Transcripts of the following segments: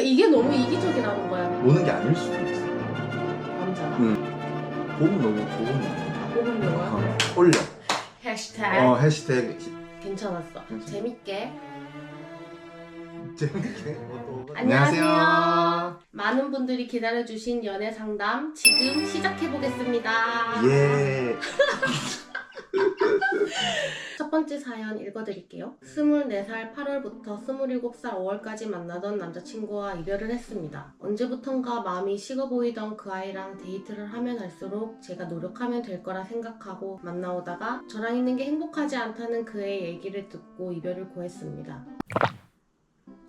이게 너무 이기적이라는 거야. 노는 게 아닐 수도 있어. 남자가. 고급 너무 고급이야. 고급 용어. 올려. 해시태그. 해시태그. 괜찮았어. 괜찮아. 재밌게. 재밌게. 안녕하세요. 많은 분들이 기다려주신 연애 상담 지금 시작해보겠습니다. 예. 첫 번째 사연 읽어드릴게요. 24살 8월부터 27살 5월까지 만나던 남자친구와 이별을 했습니다. 언제부턴가 마음이 식어 보이던 그 아이랑 데이트를 하면 할수록 제가 노력하면 될 거라 생각하고 만나오다가 저랑 있는 게 행복하지 않다는 그의 얘기를 듣고 이별을 고했습니다.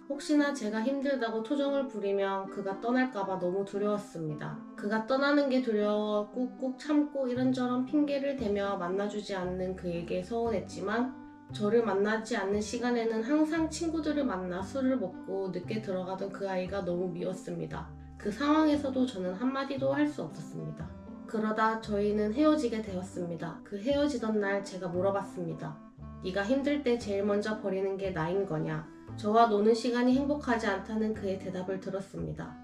혹시나 제가 힘들다고 투정을 부리면 그가 떠날까봐 너무 두려웠습니다. 그가 떠나는 게 두려워 꾹꾹 참고 이런저런 핑계를 대며 만나주지 않는 그에게 서운했지만 저를 만나지 않는 시간에는 항상 친구들을 만나 술을 먹고 늦게 들어가던 그 아이가 너무 미웠습니다. 그 상황에서도 저는 한마디도 할 수 없었습니다. 그러다 저희는 헤어지게 되었습니다. 그 헤어지던 날 제가 물어봤습니다. 네가 힘들 때 제일 먼저 버리는 게 나인 거냐? 저와 노는 시간이 행복하지 않다는 그의 대답을 들었습니다.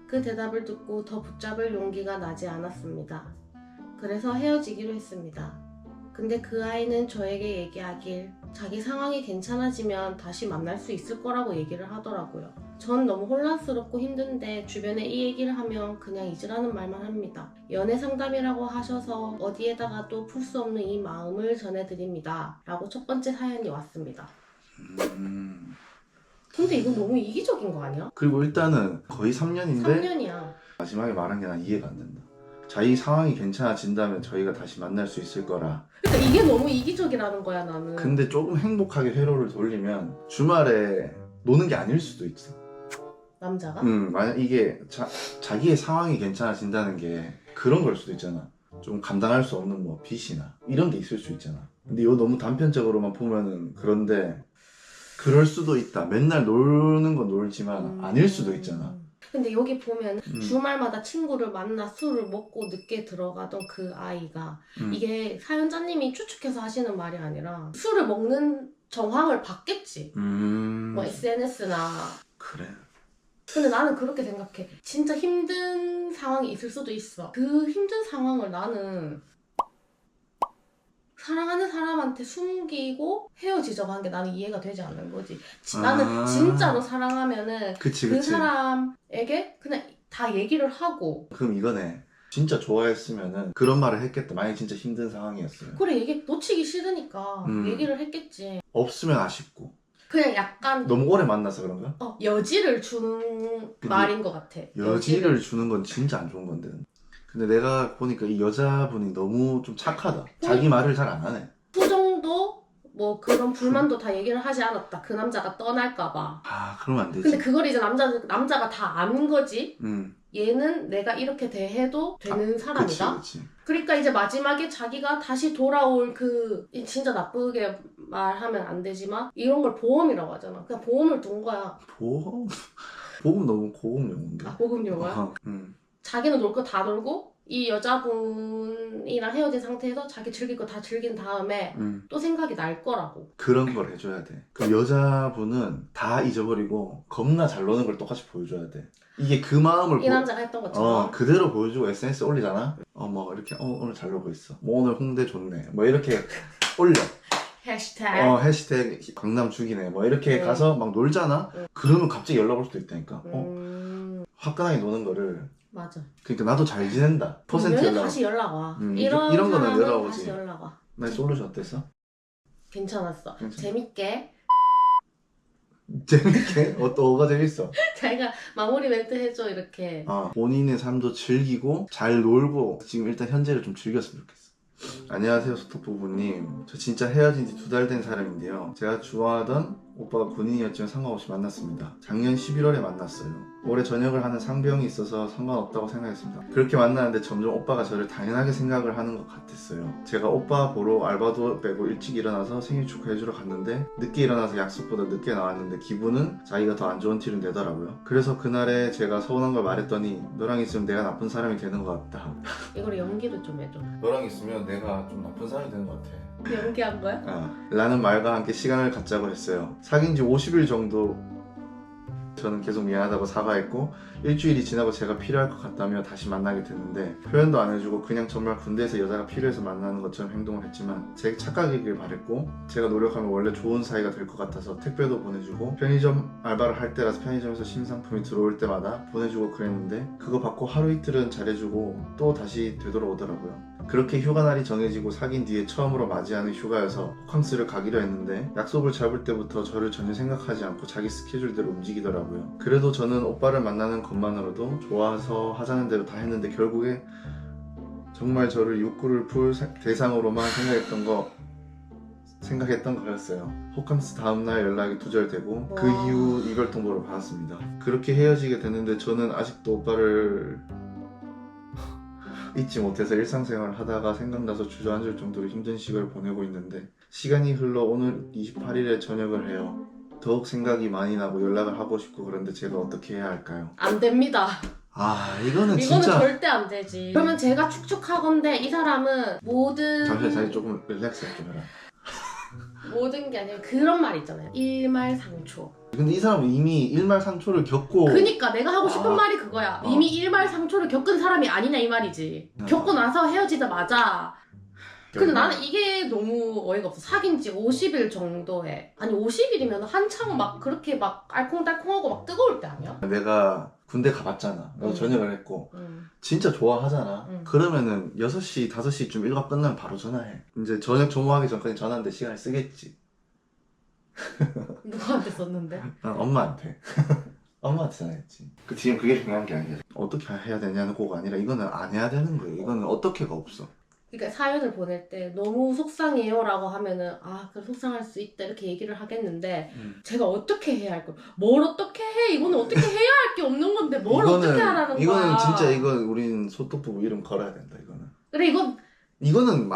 그 대답을 듣고 더 붙잡을 용기가 나지 않았습니다. 그래서 헤어지기로 했습니다. 근데 그 아이는 저에게 얘기하길 자기 상황이 괜찮아지면 다시 만날 수 있을 거라고 얘기를 하더라고요. 전 너무 혼란스럽고 힘든데 주변에 이 얘기를 하면 그냥 잊으라는 말만 합니다. 연애 상담이라고 하셔서 어디에다가도 풀 수 없는 이 마음을 전해드립니다. 라고 첫 번째 사연이 왔습니다. 근데 이거 너무 이기적인 거 아니야? 그리고 일단은 거의 3년인데 3년이야. 마지막에 말한 게 난 이해가 안 된다. 자기 상황이 괜찮아진다면 저희가 다시 만날 수 있을 거라. 그러니까 이게 너무 이기적이라는 거야 나는. 근데 조금 행복하게 회로를 돌리면 주말에 노는 게 아닐 수도 있어. 남자가? 만약 이게 자기의 상황이 괜찮아진다는 게 그런 걸 수도 있잖아. 좀 감당할 수 없는 뭐 빚이나 이런 게 있을 수 있잖아. 근데 이거 너무 단편적으로만 보면은 그런데 그럴 수도 있다. 맨날 노는 건 놀지만 아닐 수도 있잖아. 근데 여기 보면 주말마다 친구를 만나 술을 먹고 늦게 들어가던 그 아이가 이게 사연자님이 추측해서 하시는 말이 아니라 술을 먹는 정황을 봤겠지. 뭐 SNS나. 그래. 근데 나는 그렇게 생각해. 진짜 힘든 상황이 있을 수도 있어. 그 힘든 상황을 나는 사랑하는 사람한테 숨기고 헤어지자고 한 게 나는 이해가 되지 않는 거지. 나는 진짜로 사랑하면은 그치. 그 사람에게 그냥 다 얘기를 하고. 그럼 이거네. 진짜 좋아했으면은 그런 말을 했겠다. 만약에 진짜 힘든 상황이었으면. 그래, 얘기 놓치기 싫으니까 얘기를 했겠지. 없으면 아쉽고. 그냥 약간 너무 오래 만나서 그런가? 여지를 주는 말인 것 같아. 여지를 주는 건 진짜 안 좋은 건데. 근데 내가 보니까 이 여자분이 너무 좀 착하다. 자기 말을 잘 안 하네. 투정도 뭐 그런 불만도 다 얘기를 하지 않았다. 그 남자가 떠날까봐. 그러면 안 되지. 근데 그걸 이제 남자가 다 아는 거지. 음. 얘는 내가 이렇게 대해도 되는 사람이다. 그치. 그러니까 이제 마지막에 자기가 다시 돌아올 그 진짜 나쁘게 말하면 안 되지만 이런 걸 보험이라고 하잖아. 그냥 보험을 둔 거야. 보험? 보험 너무 고급 용어인데. 고급 용어야? 자기는 놀 거 다 놀고 이 여자분이랑 헤어진 상태에서 자기 즐길 거 다 즐긴 다음에 또 생각이 날 거라고. 그런 걸 해줘야 돼. 그 여자분은 다 잊어버리고 겁나 잘 노는 걸 똑같이 보여줘야 돼. 이게 그 마음을 이 남자가 했던 것처럼. 그대로 보여주고 SNS 올리잖아. 뭐 이렇게 오늘 잘 놀고 있어. 뭐 오늘 홍대 좋네. 뭐 이렇게 올려. 해시태그. 해시태그 강남 죽이네. 뭐 이렇게 가서 막 놀잖아. 그러면 갑자기 연락 올 수도 있다니까. 화끈하게 노는 거를. 맞아. 그러니까 나도 잘 지낸다. 퍼센트 연락. 다시 연락 와. 이런 거는 연락 오지. 다시 연락 와. 나 솔루션 어땠어? 괜찮았어. 재밌게. 재밌게? 뭐가 재밌어? 자기가 마무리 멘트 해줘 이렇게. 본인의 삶도 즐기고 잘 놀고 지금 일단 현재를 좀 즐겼으면 좋겠어. 안녕하세요 소톡부부님. 저 진짜 헤어진 지 2달 된 사람인데요. 제가 좋아하던 오빠가 군인이었지만 상관없이 만났습니다. 작년 11월에 만났어요. 올해 전역을 하는 상병이 있어서 상관없다고 생각했습니다. 그렇게 만나는데 점점 오빠가 저를 당연하게 생각을 하는 것 같았어요. 제가 오빠 보러 알바도 빼고 일찍 일어나서 생일 축하해주러 갔는데 늦게 일어나서 약속보다 늦게 나왔는데 기분은 자기가 더 안 좋은 티를 내더라고요. 그래서 그날에 제가 서운한 걸 말했더니 너랑 있으면 내가 나쁜 사람이 되는 것 같다. 이걸 연기도 좀 해줘. 너랑 있으면 내가 좀 나쁜 사람이 되는 것 같아. 연기한 거야? 라는 말과 함께 시간을 갖자고 했어요. 사귄 지 50일 정도 저는 계속 미안하다고 사과했고 일주일이 지나고 제가 필요할 것 같다며 다시 만나게 됐는데 표현도 안 해주고 그냥 정말 군대에서 여자가 필요해서 만나는 것처럼 행동을 했지만 제 착각이길 바랬고 제가 노력하면 원래 좋은 사이가 될 것 같아서 택배도 보내주고 편의점 알바를 할 때라서 편의점에서 신상품이 들어올 때마다 보내주고 그랬는데 그거 받고 하루 이틀은 잘해주고 또 다시 되돌아오더라고요. 그렇게 휴가 날이 정해지고 사귄 뒤에 처음으로 맞이하는 휴가여서 호캉스를 가기로 했는데 약속을 잡을 때부터 저를 전혀 생각하지 않고 자기 스케줄대로 움직이더라고요. 그래도 저는 오빠를 만나는 것만으로도 좋아서 하자는 대로 다 했는데 결국에 정말 저를 욕구를 풀 대상으로만 생각했던 거였어요. 호캉스 다음날 연락이 두절되고 그 와. 이후 이별 통보를 받았습니다. 그렇게 헤어지게 됐는데 저는 아직도 오빠를 잊지 못해서 일상생활을 하다가 생각나서 주저앉을 정도로 힘든 시간을 보내고 있는데 시간이 흘러 오늘 28일에 전역을 해요. 더욱 생각이 많이 나고 연락을 하고 싶고 그런데 제가 어떻게 해야 할까요? 안 됩니다. 이거는 이거는 진짜 절대 안 되지. 그러면 제가 축축하건대 이 사람은 잠시만 자기 조금 릴렉스 좀 해라. 모든 게 아니라 그런 말 있잖아요. 일말상초. 근데 이 사람은 이미 일말상초를 겪고 그니까 내가 하고 싶은 말이 그거야. 어. 이미 일말상초를 겪은 사람이 아니냐 이 말이지. 겪고 나서 헤어지자마자. 근데 나는 이게 너무 어이가 없어. 사귄 지 50일 정도에. 아니 50일이면 한창 막 그렇게 막 알콩달콩하고 막 뜨거울 때 아니야? 내가 군대 가봤잖아. 너 응. 전역을 했고 응. 진짜 좋아하잖아. 응. 그러면은 6시, 5시쯤 일과 끝나면 바로 전화해. 이제 저녁 종호하기 전까지 전화하는데 시간을 쓰겠지. 누구한테 썼는데? 난 엄마한테. 엄마한테 전화했지. 지금 그게 중요한 게 아니야. 어떻게 해야 되냐는 거가 아니라 이거는 안 해야 되는 거예요. 이거는 어떻게가 없어. 그러니까 사연을 보낼 때 너무 속상해요 라고 하면은 그래 속상할 수 있다 이렇게 얘기를 하겠는데 제가 어떻게 해야 할까? 뭘 어떻게 해? 이거는 어떻게 해야 할 게 없는 건데 뭘 어떻게 하라는 거야? 이거는 진짜 우린 소떡부부 이름 걸어야 된다 이거는. 그래 이거는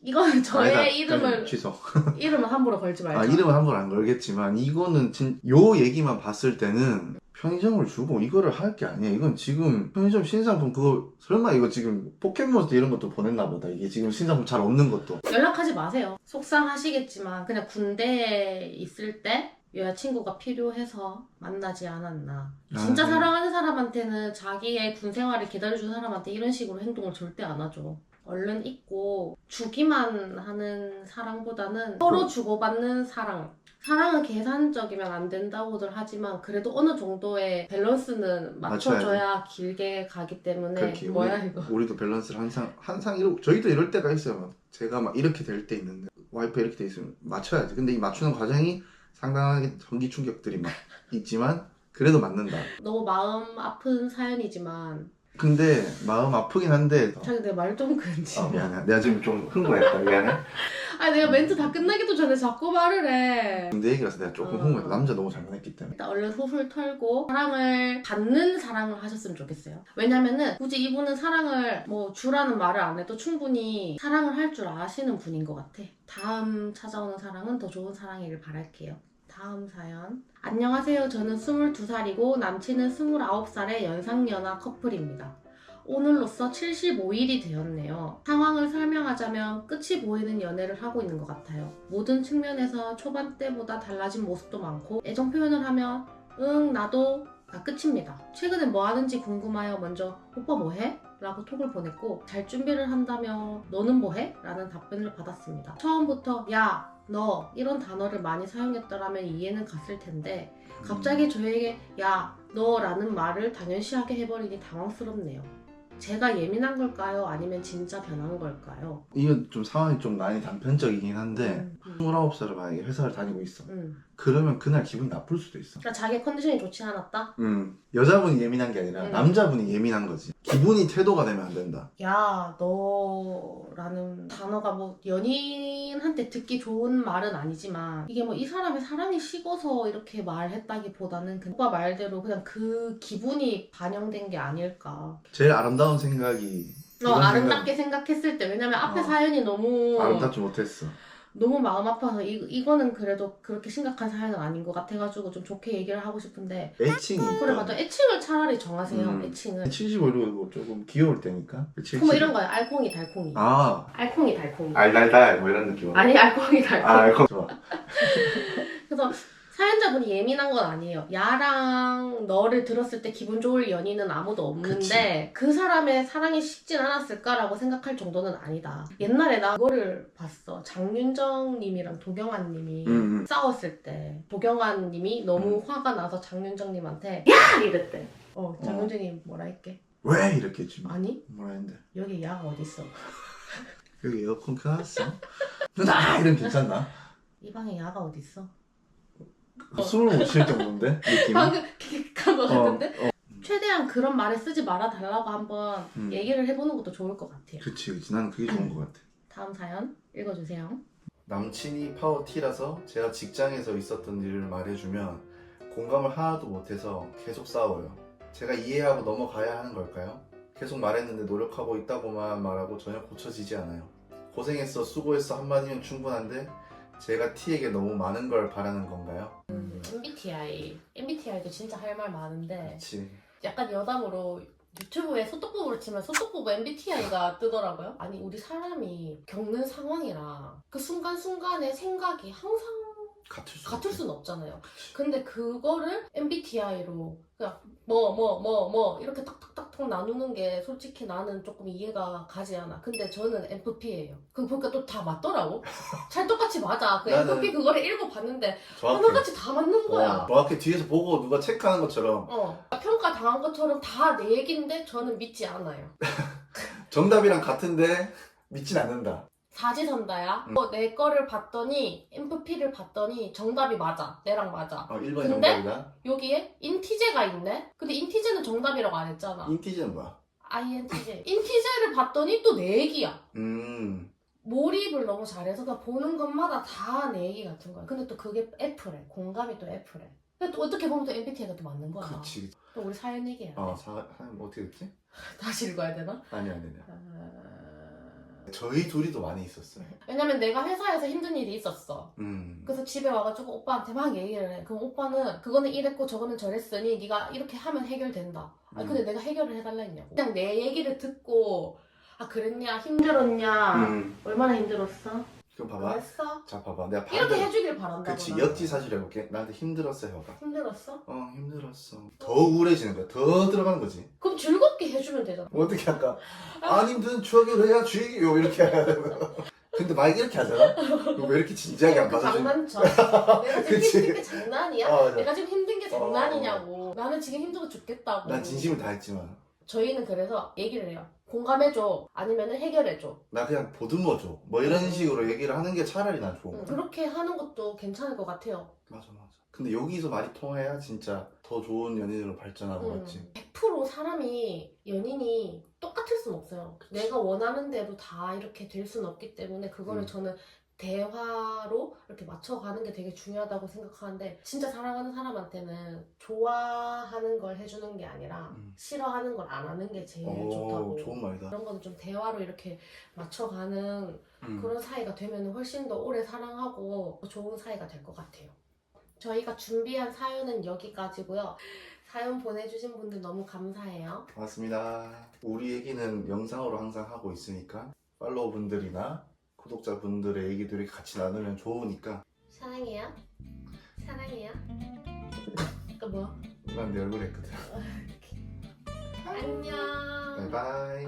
이거는 저의 아니다, 이름을 취소. 이름을 함부로 걸지 말자. 이름은 함부로 안 걸겠지만 이거는 요 얘기만 봤을 때는 편의점을 주고 이거를 할 게 아니야. 이건 지금 편의점 신상품 그거 설마 이거 지금 포켓몬스터 이런 것도 보냈나 보다. 이게 지금 신상품 잘 없는 것도. 연락하지 마세요. 속상하시겠지만 그냥 군대에 있을 때 여자친구가 필요해서 만나지 않았나. 진짜 사랑하는 사람한테는 자기의 군 생활을 기다려준 사람한테 이런 식으로 행동을 절대 안 하죠. 얼른 잊고 주기만 하는 사랑보다는 서로 주고받는 사랑. 사랑은 계산적이면 안 된다고들 하지만 그래도 어느 정도의 밸런스는 맞춰줘야 길게 가기 때문에 그렇게 이거? 우리도 밸런스를 항상 이러고 저희도 이럴 때가 있어요. 막 제가 막 이렇게 될 때 있는데 와이프 이렇게 돼 있으면 맞춰야지. 근데 이 맞추는 과정이 상당하게 전기 충격들이 막 있지만 그래도 맞는다. 너무 마음 아픈 사연이지만 근데 마음 아프긴 한데 자기 내 말 좀 끊지. 미안해. 내가 지금 좀 흥분했다. 미안해. 내가 멘트 다 끝나기도 전에 자꾸 말을 해. 군대 얘기라서 내가 조금 흥분했다. 남자 너무 잘못했기 때문에. 일단 얼른 소설 털고 사랑을 받는 사랑을 하셨으면 좋겠어요. 왜냐면은 굳이 이분은 사랑을 뭐 주라는 말을 안 해도 충분히 사랑을 할 줄 아시는 분인 것 같아. 다음 찾아오는 사랑은 더 좋은 사랑이길 바랄게요. 다음 사연. 안녕하세요. 저는 22살이고 남친은 29살의 연상연하 커플입니다. 오늘로써 75일이 되었네요. 상황을 설명하자면 끝이 보이는 연애를 하고 있는 것 같아요. 모든 측면에서 초반 때보다 달라진 모습도 많고 애정 표현을 하면 응 나도 다 끝입니다. 최근에 뭐 하는지 궁금하여 먼저 오빠 뭐해? 라고 톡을 보냈고 잘 준비를 한다며 너는 뭐해? 라는 답변을 받았습니다. 처음부터 야, 너 이런 단어를 많이 사용했더라면 이해는 갔을 텐데 갑자기 저에게 야, 너라는 말을 당연시하게 해버리니 당황스럽네요. 제가 예민한 걸까요? 아니면 진짜 변한 걸까요? 이건 좀 상황이 좀 많이 단편적이긴 한데 29살을 만약에 회사를 다니고 있어. 그러면 그날 기분이 나쁠 수도 있어. 그러니까 자기 컨디션이 좋지 않았다? 여자분이 예민한 게 아니라 남자분이 예민한 거지. 기분이 태도가 되면 안 된다. 야, 너라는 단어가 뭐 연인한테 듣기 좋은 말은 아니지만 이게 뭐 이 사람의 사랑이 식어서 이렇게 말했다기보다는 그 오빠 말대로 그냥 그 기분이 반영된 게 아닐까. 제일 아름다운 생각이 아름답게 생각했을 때 왜냐면 앞에 사연이 너무 아름답지 못했어. 너무 마음 아파서 이거는 그래도 그렇게 심각한 사연은 아닌 것 같아가지고 좀 좋게 얘기를 하고 싶은데 애칭이 그래 맞아. 애칭을 차라리 정하세요. 애칭을 75로 조금 귀여울 때니까. 뭐 이런 거야. 알콩이 달콩이. 알콩이 달콩이. 알달달 뭐 이런 느낌. 아니 알콩이 달콩이. 알콩 좋아. 그래서 사연자분이 예민한 건 아니에요. 야랑 너를 들었을 때 기분 좋을 연인은 아무도 없는데 그 사람의 사랑이 식진 않았을까라고 생각할 정도는 아니다. 옛날에 나 그거를 봤어. 장윤정 님이랑 도경환 님이 싸웠을 때 도경환 님이 너무 화가 나서 장윤정 님한테 야! 이랬대. 장윤정 님 뭐라 했게? 왜 이렇게 했지? 아니 뭐라 했는데? 여기 야가 어딨어? 여기 에어컨 켜놨어? 누나! 이러면 괜찮나? 이 방에 야가 어딨어? 숨을 못 쉴 정도인데? 느낌이? 방금 킥한 것 같은데? 최대한 그런 말을 쓰지 말아달라고 한번 얘기를 해보는 것도 좋을 것 같아요. 그치 나는 그게 좋은 것 같아. 다음 사연 읽어주세요. 남친이 파워티라서 제가 직장에서 있었던 일을 말해주면 공감을 하나도 못해서 계속 싸워요. 제가 이해하고 넘어가야 하는 걸까요? 계속 말했는데 노력하고 있다고만 말하고 전혀 고쳐지지 않아요. 고생했어, 수고했어 한마디면 충분한데 제가 T에게 너무 많은 걸 바라는 건가요? MBTI도 진짜 할 말 많은데 그치. 약간 여담으로 유튜브에 소떡부부를 치면 소떡부부 MBTI가 뜨더라고요. 아니 우리 사람이 겪는 상황이랑 그 순간순간의 생각이 항상 같을 수는 없잖아요. 근데 그거를 MBTI로 그냥 뭐 이렇게 탁탁탁탁 나누는 게 솔직히 나는 조금 이해가 가지 않아. 근데 저는 FP예요. 그거 보니까 또 다 맞더라고. 잘 똑같이 맞아. 그 나는 FP 그거를 읽어봤는데 정확해. 하나같이 다 맞는 거야. 정확히 뒤에서 보고 누가 체크하는 것처럼 평가 당한 것처럼 다 내 얘긴데 저는 믿지 않아요. 정답이랑 같은데 믿진 않는다. 사지선다야. 내 거를 봤더니 MFP를 봤더니 정답이 맞아. 내랑 맞아. 1번 근데? 정답이다. 여기에 인티제가 있네? 근데 인티제는 정답이라고 안 했잖아. 인티제는 뭐야? INTJ. 인티제를 봤더니 또 내 얘기야. 음. 몰입을 너무 잘해서 나 보는 것마다 다 내 얘기 같은 거야. 근데 또 그게 F래. 공감이 또 F래. 근데 또 어떻게 보면 또 MBTI가 또 맞는 거야. 그치. 또 우리 사연 얘기해야 돼. 뭐 어떻게 됐지? 다시 읽어야 되나? 아니야. 저희 둘이도 많이 있었어요. 왜냐면 내가 회사에서 힘든 일이 있었어. 음. 그래서 집에 와가지고 오빠한테 막 얘기를 해. 그럼 오빠는 그거는 이랬고 저거는 저랬으니 네가 이렇게 하면 해결된다. 아니 근데 내가 해결을 해달라 했냐고. 그냥 내 얘기를 듣고 아 그랬냐 힘들었냐 얼마나 힘들었어? 그럼 봐봐. 그랬어? 자 봐봐. 내가 이렇게 해주길 바란다. 그치 역지사지를 해볼게. 나한테 힘들었어 해봐봐. 힘들었어? 힘들었어. 더 우울해지는 거야. 더 들어가는 거지. 그럼 즐겁게 해주면 되잖아. 어떻게 할까? 안 힘든 추억을 해야지. 요 이렇게 해야 되는 근데 막 이렇게 하잖아? 그럼 왜 이렇게 진지하게 안 받아주지? 장난쳐. 내가 지금 그치. 힘든 게 장난이야? 맞아. 내가 지금 힘든 게 장난이냐고. 나는 지금 힘들어 죽겠다고. 난 진심을 다했지만 저희는 그래서 얘기를 해요. 공감해줘. 아니면 해결해줘. 나 그냥 보듬어줘. 뭐 이런 식으로 얘기를 하는 게 차라리 난 좋은 거야. 그렇게 하는 것도 괜찮을 것 같아요. 맞아. 근데 여기서 말이 통해야 진짜 더 좋은 연인으로 발전하는 거 같지. 100% 사람이 연인이 똑같을 순 없어요. 그치. 내가 원하는 대로 다 이렇게 될 순 없기 때문에 그거를 저는 대화로 이렇게 맞춰가는 게 되게 중요하다고 생각하는데 진짜 사랑하는 사람한테는 좋아하는 걸 해주는 게 아니라 싫어하는 걸 안 하는 게 제일 좋다고. 좋은 말이다. 그런 거는 좀 대화로 이렇게 맞춰가는 그런 사이가 되면 훨씬 더 오래 사랑하고 좋은 사이가 될 것 같아요. 저희가 준비한 사연은 여기까지고요. 사연 보내주신 분들 너무 감사해요. 고맙습니다. 우리 얘기는 영상으로 항상 하고 있으니까 팔로워 분들이나 구독자분들의 얘기들이 같이 나누면 좋으니까. 사랑해요. 사랑해요. 또 뭐야? 난 내 얼굴 했거든. 안녕. 바이바이.